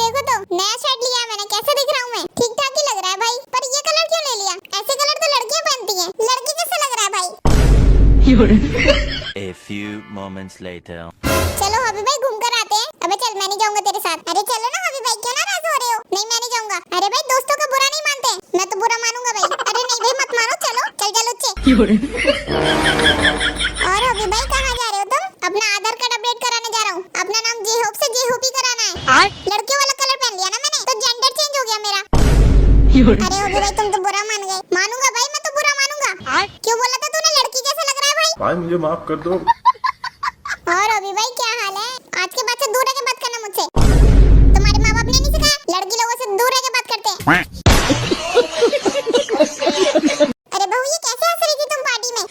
देखो तो नया शर्ट लिया है मैंने, कैसे दिख रहा हूँ मैं? ठीक ठाक ही लग रहा है भाई, पर ये कलर क्यों ले लिया? ऐसे कलर तो लड़कियां पहनती हैं, लड़की कैसे लग रहा है भाई? A few moments later. चलो हबी भाई घूम कर आते हैं। अबे चल, मैं नहीं जाऊंगा तेरे साथ। अरे चलो ना हबी भाई, क्यों नाराज हो रहे हो? नहीं मैं नहीं जाऊंगा। अरे भाई दोस्तों का बुरा नहीं मानते, मैं तो बुरा मानूंगा भाई। अरे नहीं भाई मत मानो, चलो चल चलो चे। और हबी भाई कहाँ जा रहे हो तुम? अपना आधार कार्ड अपडेट कराने जा रहा हूँ। अपना नाम जे होप से जे होप ही कराना है। लड़कियों वाला कलर पहन लिया ना मैंने, तो जेंडर चेंज हो गया मेरा। अरे हबी भाई तुम तो बुरा मान गए। मानूंगा भाई, मैं तो बुरा मानूंगा। क्यों बोला था तूने लड़की जैसा लग रहा है भाई? भाई मुझे माफ कर दो। और अभी भाई क्या हाल है? आज के बाद से दूर रह के बात करना मुझसे। तुम्हारे माँ बाप ने नहीं सिखाया लड़की लोगों से दूर रह के बात करते हैं? अरे बहू ये कैसे हंस रही थी तुम पार्टी में?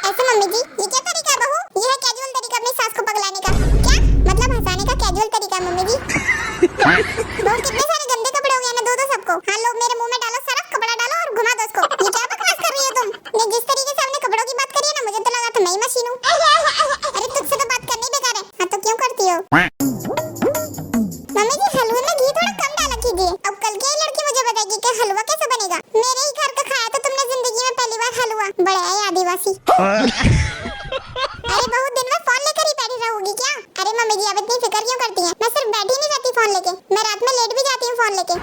ऐसे मम्मी जी ये क्या तरीका है बहू? ये है कैजुअल तरीका अपनी सास को पगलाने का। क्या मतलब हंसाने का कैजुअल तरीका है मम्मी जी? बहू कितने सारे गंदे कपड़े हो गए ना, दो दो सबको। हाँ लो मेरे मुंह में डालो सरफ, कपड़ा डालो और घुमा दो उसको। ये क्या बकवास कर रही हो तुम? नहीं जिस तरीके से हमने कपड़ों की बात करी है ना, मुझे तो लगा था मैं ही मशीन हूँ। अरे तुझसे तो बात करनी बेकार है। हाँ तो क्यों करती हो? मम्मी जी हलवे में घी थोड़ा कम डाला कीजिए। अब कल की लड़की मुझे बताएगी कि हलवा कैसे बनेगा। मेरे ही घर का खाया तो तुमने जिंदगी में पहली बार हलवा। बड़े है आदिवासी। अरे बहू दिन में फोन लेकर ही बैठी रहोगी क्या? अरे मम्मी जी आप इतनी फिक्र क्यों करती हैं? मैं सिर्फ बैठी नहीं रहती फोन लेके, मैं रात में लेट भी जाती हूँ फोन लेके।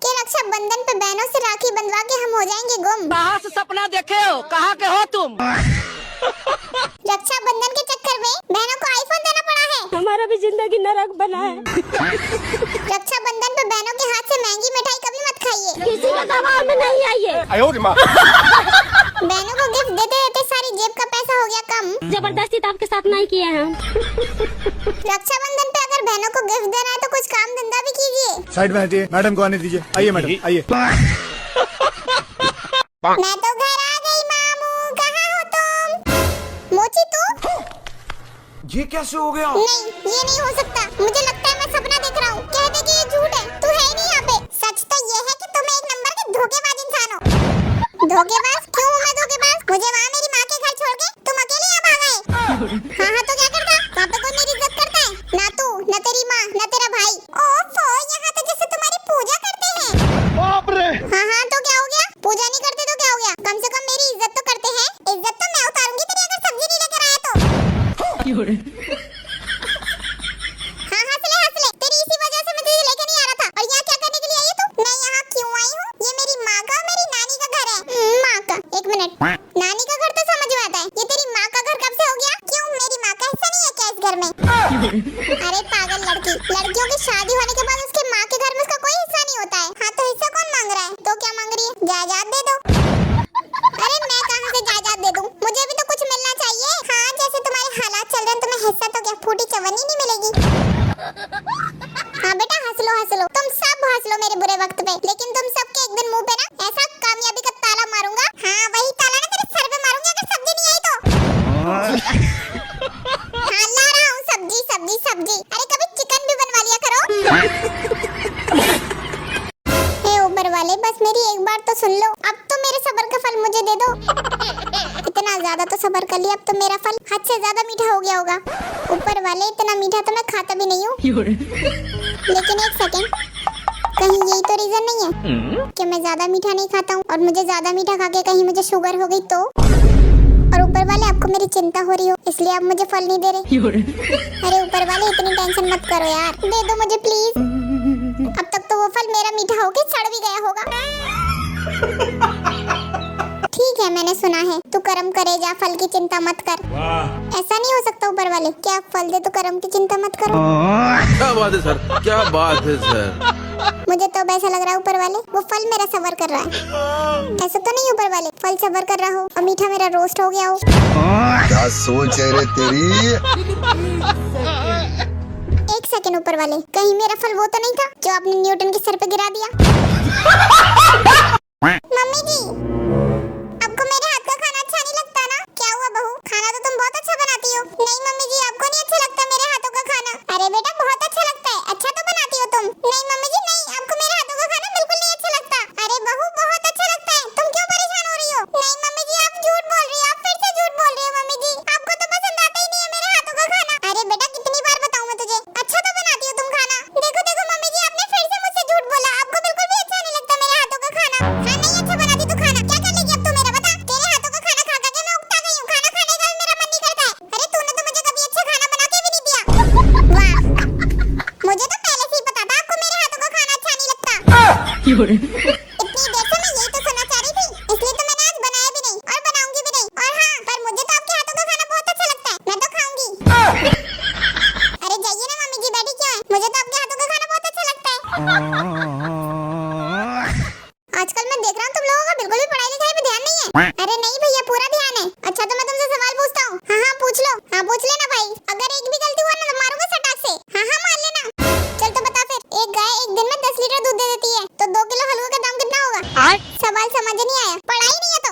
के रक्षाबंधन पे बहनों से राखी बंधवा के हम हो जाएंगे गुम। कहाँ से सपना देखे हो? कहाँ के हो तुम? रक्षाबंधन के चक्कर में बहनों को आईफोन देना पड़ा है। हमारा भी जिंदगी नरक बना है। रक्षाबंधन पे बहनों के हाथ से महंगी मिठाई कभी मत खाइए। किसी का दबाव में नहीं आइए। बहनों को गिफ्ट देते देते सारी जेब का पैसा हो गया कम। जबरदस्ती तो आपके साथ नहीं किए हैं। रक्षाबंधन पे अगर बहनों को गिफ्ट देना है तो कुछ काम धंधा भी कीजिए। साइड में हटिए, मैडम को आने दीजिए। आइए मैडम आइए। मैं तो घर आ गई मामू, कहाँ हो तुम? मोची तू? ये कैसे हो गया? नहीं ये नहीं हो सकता, मुझे लगता है मैं सपना देख रहा हूँ। कह दे कि ये झूठ है, तू है ही नहीं यहाँ पे। सच तो ये है कि तुम एक नंबर के धोखेबाज इंसान हो। धोखेबाज? क्यों हूँ मैं धोखेबाज? मुझे वहाँ मेरी माँ के घर छोड़ के तुम अकेले यहाँ भाग आए। हाँ हाँ तो क्या करता? वहाँ पे कोई मेरी इज्जत करता है? ना तू, ना तेरी माँ, ना तेरा भाई। ओफो यहाँ तो जैसे तुम्हारी पूजा करते हैं। बाप रे। हाँ हाँ तो क्या हो गया? पूजा नहीं करते तो क्या हो गया? कम से कम मेरी इज्जत तो करते हैं। इज्जत तो मैं उतारूंगी तेरी अगर सब्जी नहीं लेकर आया तो। हाँ हंस ले, तेरी इसी वजह से मैं तुझे लेकर नहीं आ रहा था। और यहाँ क्या करने के लिए आई है तू? मैं यहाँ क्यों आई हूँ? ये मेरी माँ का और मेरी नानी का घर है। माँ का? एक मिनट, नानी का घर तो समझ में आता है, ये तेरी माँ का घर कब से हो गया? क्यों मेरी माँ का हिस्सा नहीं है क्या इस घर में? अरे पागल लड़की, लड़कियों की शादी होने के बाद उसके माँ के घर में उसका कोई हिस्सा नहीं होता है। हाँ तो हिस्सा कौन मांग रहा है? तो क्या मांग रही है? जायदाद दे दो। अरे मैं कहाँ से जायदाद दे दूँ? मुझे भी तो कुछ मिलना चाहिए। हाँ जैसे तुम्हारे हालात चल रहे हैं तुम्हें हिस्सा तो क्या फूटी चवन्नी नहीं मिलेगी। हाँ बेटा हंस लो, तुम सब हंस लो मेरे बुरे वक्त पे, लेकिन तुम सबके एक दिन मुंह पे ना ऐसा कामयाबी का ताला मारूंगा। हाँ वही ताला ना तेरे सर पे मारूंगी अगर सब्जी नहीं आई तो। हाँ ला रहा हूँ सब्जी। अरे कभी चिकन भी बनवा लिया करो। हे ऊपर वाले बस मेरी एक बार तो सुन लो, अब तो मेरे सब्र का फल मुझे दे दो। इतना ज्यादा तो सब्र कर लिया, अब तो मेरा फल हद से ज्यादा मीठा हो गया होगा। ऊपर वाले इतना मीठा तो मैं खाता भी नहीं हूँ। लेकिन एक सेकंड, कहीं यही तो रीजन नहीं है कि मैं ज्यादा मीठा नहीं खाता हूँ और मुझे ज्यादा मीठा खा के कहीं मुझे शुगर हो गई तो? और ऊपर वाले आपको मेरी चिंता हो रही हो इसलिए आप मुझे फल नहीं दे रहे। अरे ऊपर वाले इतनी टेंशन मत करो यार, दे दो मुझे प्लीज। अब तक तो वो फल मेरा मीठा होके सड़ भी गया होगा। ठीक है मैंने सुना है, तू कर्म करे जा, फल की चिंता मत कर। ऐसा नहीं हो सकता ऊपर वाले, क्या आप फल दे तो कर्म की चिंता मत करो? क्या बात है सर, क्या बात है सर। मुझे तो अब ऐसा लग रहा है ऊपर वाले वो फल मेरा सबर कर रहा है। ऐसा तो नहीं ऊपर वाले फल सबर कर रहा हो और मीठा मेरा रोस्ट हो गया हो? क्या सोच है रे तेरी? एक सेकंड ऊपर वाले, कहीं मेरा फल वो तो नहीं था जो आपने न्यूटन के सर पे गिरा दिया? मम्मी जी आपको मेरे हाथ का खाना अच्छा नहीं लगता ना? क्या हुआ बहू, खाना तो तुम बहुत अच्छा बनाती हो। नहीं मम्मी जी आपको नहीं अच्छा लगता मेरे हाथों का खाना? अरे बेटा बहुत अच्छा लगता है, अच्छा तो बनाती हो तुम। नहीं मम्मी जी नहीं, आपको मेरे हाथों का खाना बिल्कुल नहीं अच्छा लगता। अरे बहू बहुत अच्छा लगता है, तुम क्यों परेशान हो रही हो? नहीं मम्मी जी आप झूठ बोल रही हो, आप फिर से झूठ बोल रही हो। मम्मी जी आपको तो पसंद आता ही नहीं है मेरे हाथों का खाना। अरे इतनी देर से मैं यही तो सुनना चाह रही थी, इसलिए तो मैंने आज बनाया भी नहीं और बनाऊंगी भी नहीं। और हाँ, पर मुझे तो आपके हाथों का खाना बहुत अच्छा लगता है, मैं तो खाऊंगी। अरे जाइए ना मम्मी जी, बैठी क्यों है? मुझे तो आपके हाथों का खाना बहुत अच्छा लगता है। आजकल मैं देख रहा हूँ तुम लोगों का बिल्कुल भी पढ़ाई लिखाई पे ध्यान नहीं है। अरे नहीं भैया, पूरा ध्यान है। अच्छा तो मैं तुमसे सवाल पूछता हूँ। हाँ हाँ पूछ लो, हाँ पूछ लेना भाई। अगर एक भी गलती हुआ ना तो मारूंगा सटाक से। हाँ हाँ मान लेना। चल तो बता फिर, एक गाय एक दिन में 10 लीटर दूध दे देती है, तो 2 किलो हलवे का दाम कितना होगा? सवाल समझ नहीं आया, पढ़ाई नहीं है तो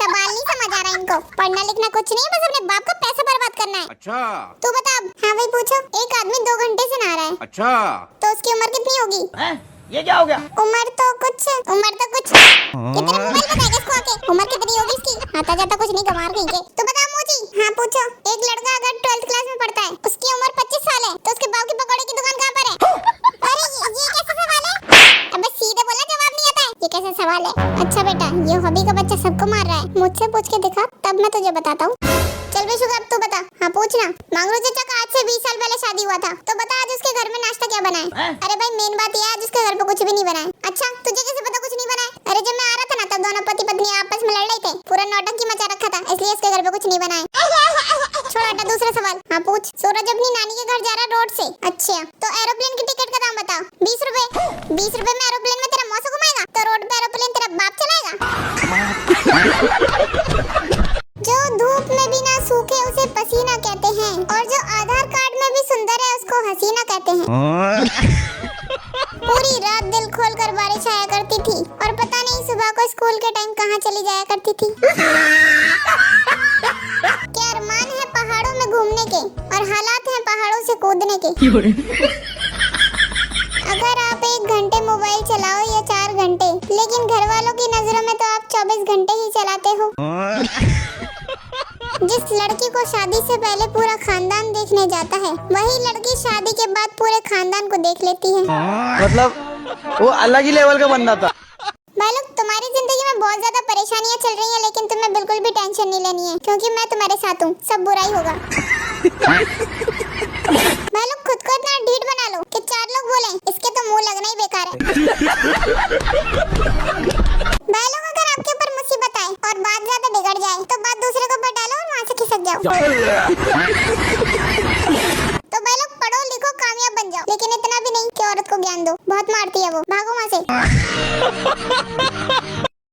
सवाल नहीं समझ आ रहा इनको। पढ़ना लिखना कुछ नहीं है, बस अपने बाप का पैसा बर्बाद करना है। अच्छा तू बता अब। हाँ भाई पूछो। एक आदमी 2 घंटे से नहा रहा है, अच्छा तो उसकी उम्र कितनी होगी? ये क्या हो गया? उम्र तो कुछ कितने मोबाइल बताएगा इसको आके? उम्र कितनी होगी इसकी? आता जाता कुछ नहीं कमार कहीं के। तो बता मोची। हाँ पूछो। एक लड़का अगर 12th क्लास में पढ़ता है, उसकी उम्र 25 साल है, तो उसके बाप की पकौड़े की दुकान कहाँ पर है? अरे ये कैसा सवाल है? अबे सीधे बोला, जवाब नहीं आता है। ये कैसा सवाल है? अच्छा बेटा, ये हॉबी का बच्चा सबको मार रहा है, मुझसे पूछ के दिखा, तब मैं तुझे बताता हूँ। चल बे शुगर, अब तू बता। हाँ पूछना। मांगरू चाचा का आज से 20 साल पहले शादी हुआ था, तो बता आज उसके घर में नाश्ता क्या बना है? अरे भाई मेन बात ये है, आज उसके घर पे कुछ भी नहीं बना है। अच्छा तुझे कैसे पता कुछ नहीं बना है? अरे जब मैं आ रहा था ना, तब दोनों पति पत्नी आपस में लड़ रहे थे, पूरा नौटंकी मचा रखा था, इसलिए उसके घर पे कुछ नहीं बना है। छोड़ हटा, दूसरा सवाल। हाँ पूछ। सूरज अपनी नानी के घर जा रहा है रोड से। अच्छा तो एरोप्लेन की टिकट का दाम बताओ। 20 रुपए। 20 रुपए में एरोप्लेन में तेरा मौसा घुमाएगा, तो रोड पे एरोप्लेन तेरा बाप चलाएगा। जो धूप में भी ना सूखे उसे पसीना कहते हैं, और जो आधार कार्ड में भी सुंदर है उसको हसीना कहते हैं। पूरी रात दिल खोलकर बारिश आया करती थी, और पता नहीं सुबह को स्कूल के टाइम कहाँ चली जाया करती थी। क्या अरमान है पहाड़ों में घूमने के, और हालात हैं पहाड़ों से कूदने के। अगर आप 1 घंटे मोबाइल चलाओ या 4 घंटे, लेकिन घर वालों की नजरों में तो आप 24 घंटे ही चलाते हो। जिस लड़की को शादी से पहले पूरा खानदान देखने जाता है, वही लड़की शादी के बाद पूरे खानदान को देख लेती है। मतलब वो अलग ही लेवल का बंदा था। भाई लोग, तुम्हारी जिंदगी में बहुत ज्यादा परेशानियां चल रही हैं, लेकिन तुम्हें बिल्कुल भी टेंशन नहीं लेनी है, क्योंकि मैं तुम्हारे साथ हूँ, सब बुरा ही होगा। भाई लोग, खुद को इतना ढीठ बना लो कि 4 लोग बोलें इसके तो मुंह लगना ही बेकार है। भाई लोग, अगर आपके ऊपर मुसीबत आए और बात ज्यादा बिगड़ जाए, तो बात दूसरे के ऊपर डालो और वहाँ से खिसक जाओ। तो भाई लोग, पढ़ो लिखो कामयाब बन जाओ, लेकिन इतना भी नहीं कि औरत को ज्ञान दो, बहुत मारती है वो। भागो